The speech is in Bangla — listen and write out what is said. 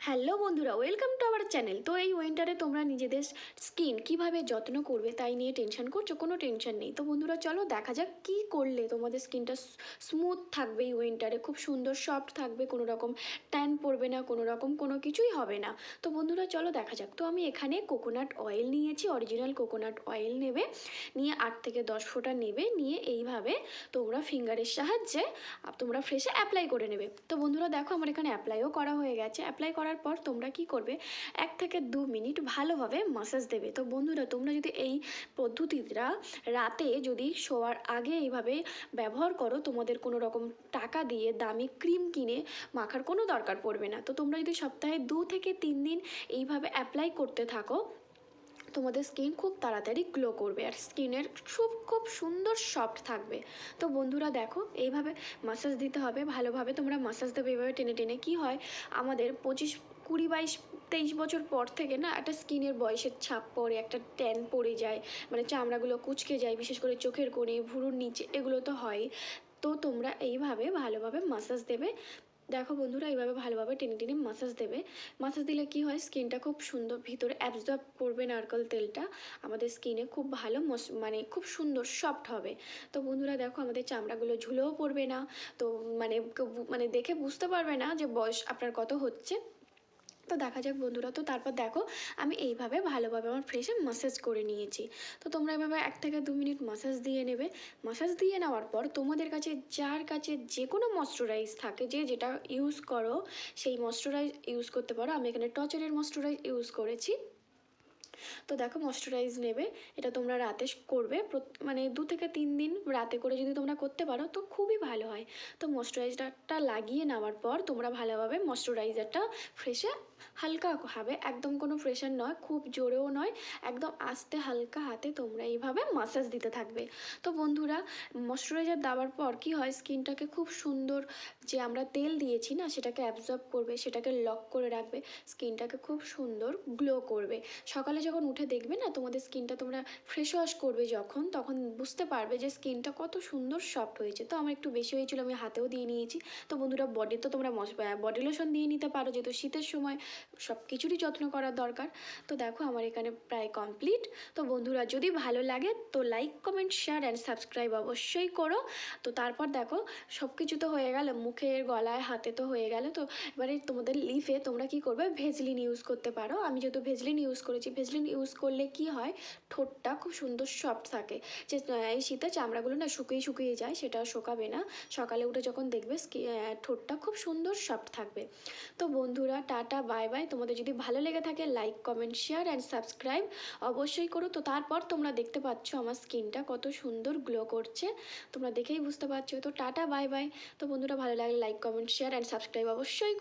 হ্যালো বন্ধুরা, ওয়েলকাম টু আওয়ার চ্যানেল। তো এই উইন্টারে তোমরা নিজেদের স্কিন কিভাবে যত্ন করবে তাই নিয়ে টেনশন করছো? কোনো টেনশন নেই। তো বন্ধুরা চলো দেখা যাক কী করলে তোমাদের স্কিনটা স্মুথ থাকবে এই উইন্টারে, খুব সুন্দর সফট থাকবে, কোনো রকম ট্যান পড়বে না, কোনো রকম কোনো কিছুই হবে না। তো বন্ধুরা চলো দেখা যাক। তো আমি এখানে কোকোনাট অয়েল নিয়েছি, অরিজিনাল কোকোনাট অয়েল নেবে, নিয়ে 8 থেকে 10 ফোঁটা নেবে, নিয়ে এইভাবে তোমরা ফিঙ্গারের সাহায্যে তোমরা ফেসে অ্যাপ্লাই করে নেবে। তো বন্ধুরা দেখো আমার এখানে অ্যাপ্লাইও করা হয়ে গেছে। অ্যাপ্লাই করার পর তোমরা কি করবে, 1 থেকে 2 মিনিট ভালোভাবে মাসাজ দেবে। তো বন্ধুরা তোমরা যদি এই পদ্ধতিটা রাতে যদি শোয়ার আগে এইভাবে ব্যবহার করো, তোমাদের কোনো রকম টাকা দিয়ে দামি ক্রিম কিনে মাখার কোনো দরকার পড়বে না। তো তোমরা যদি সপ্তাহে 2 থেকে 3 দিন এইভাবে অ্যাপ্লাই করতে থাকো, তোমাদের স্কিন খুব তাড়াতাড়ি গ্লো করবে আর স্কিনের খুব সুন্দর সফট থাকবে। তো বন্ধুরা দেখো এইভাবে মাসাজ দিতে হবে, ভালোভাবে তোমরা মাসাজ দেবে এইভাবে টেনে টেনে। কি হয়, আমাদের 25, 20, 22, 23 বছর পর থেকে না একটা স্কিনের বয়সের ছাপ পড়ে, একটা ট্যান পড়ে যায়, মানে চামড়াগুলো কুঁচকে যায়, বিশেষ করে চোখের কোণে, ভুরুর নিচে, এগুলো তো হয়। তো তোমরা এইভাবে ভালোভাবে মাসাজ দেবে। দেখো বন্ধুরা এইভাবে ভালোভাবে টেনে টেনে মাসাজ দেবে। মাসাজ দিলে কি হয়, স্কিনটা খুব সুন্দর ভিতরে অ্যাবজর্ব করবে নারকেল তেলটা, আমাদের স্কিনে খুব ভালো মানে খুব সুন্দর সফট হবে। তো বন্ধুরা দেখো আমাদের চামড়াগুলো ঝুলেও পড়বে না। তো মানে মানে দেখে বুঝতে পারবে না যে বয়স আপনার কত হচ্ছে। তো দেখা যাক বন্ধুরা। তো তারপর দেখো আমি এইভাবে ভালোভাবে আমার ফেসে মাসাজ করে নিয়েছি। তো তোমরা এভাবে 1 থেকে 2 মিনিট মাসাজ দিয়ে নেবে। মাসাজ দিয়ে নেওয়ার পর তোমাদের কাছে যার কাছে যে কোনো ময়শ্চারাইজ থাকে, যে যেটা ইউজ করো সেই ময়শ্চারাইজ ইউজ করতে পারো। আমি এখানে টচারের ময়শ্চারাইজ ইউজ করেছি। তো দেখো ময়শ্চারাইজ নেবে, এটা তোমরা রাতে করবে, মানে 2 থেকে 3 দিন রাতে করে যদি তোমরা করতে পারো তো খুবই ভালো হয়। তো ময়শ্চারাইজারটা লাগিয়ে নেওয়ার পর তোমরা ভালোভাবে ময়শ্চারাইজারটা ফ্রেশে হালকা হবে, একদম কোনো প্রেশার নয়, খুব জোরেও নয়, একদম আস্তে হালকা হাতে তোমরা এইভাবে মাসাজ দিতে থাকবে। তো বন্ধুরা ময়শ্চারাইজার দেওয়ার পর কি হয়, স্কিনটাকে খুব সুন্দর, যে আমরা তেল দিয়েছি না সেটাকে অ্যাবজর্ব করবে, সেটাকে লক করে রাখবে, স্কিনটাকে খুব সুন্দর গ্লো করবে। সকালে যখন উঠে দেখবে না তোমাদের স্কিনটা, তোমরা ফ্রেশ ওয়াশ করবে যখন, তখন বুঝতে পারবে যে স্কিনটা কত সুন্দর সফট হয়েছে। তো আমার একটু বেশি হয়েছিল, আমি হাতেও দিয়ে নিয়েছি। তো বন্ধুরা বডি তো তোমরা বডি লোশন দিয়ে নিতে পারো, যেহেতু শীতের সময় সব কিছুরই যত্ন করার দরকার। তো দেখো আমার এখানে প্রায় কমপ্লিট। তো বন্ধুরা যদি ভালো লাগে তো like, comment, share and subscribe অবশ্যই করো। তো তারপর দেখো সব কিছু তো হয়ে গেল, মুখের, গলায়, হাতে তো হয়ে গেল। তো এবারে তোমাদের লিফে তোমরা কি করবে, ভেজলিন ইউজ করতে পারো। আমি যেহেতু ভেজলিন ইউজ করেছি, ভেজলিন ইউজ করলে কি হয়, ঠোঁটটা খুব সুন্দর সফট থাকে। যে এই শীতে চামড়াগুলো না শুকিয়ে শুকিয়ে যায়, সেটা শুকাবে না। সকালে উঠে যখন দেখবে ঠোঁটটা খুব সুন্দর সফট থাকবে। তো বন্ধুরা টাটা, বাই বাই। তোমাদের যদি ভালো লেগে থাকে like, comment, share and subscribe অবশ্যই করো। তো তারপর তোমরা দেখতে পাচ্ছ আমার স্কিনটা কত সুন্দর গ্লো করছে, তোমরা দেখেই বুঝতে পারছো। তো টাটা, বাই বাই। তো বন্ধুরা ভালো লাগলে like, comment, share and subscribe অবশ্যই করো।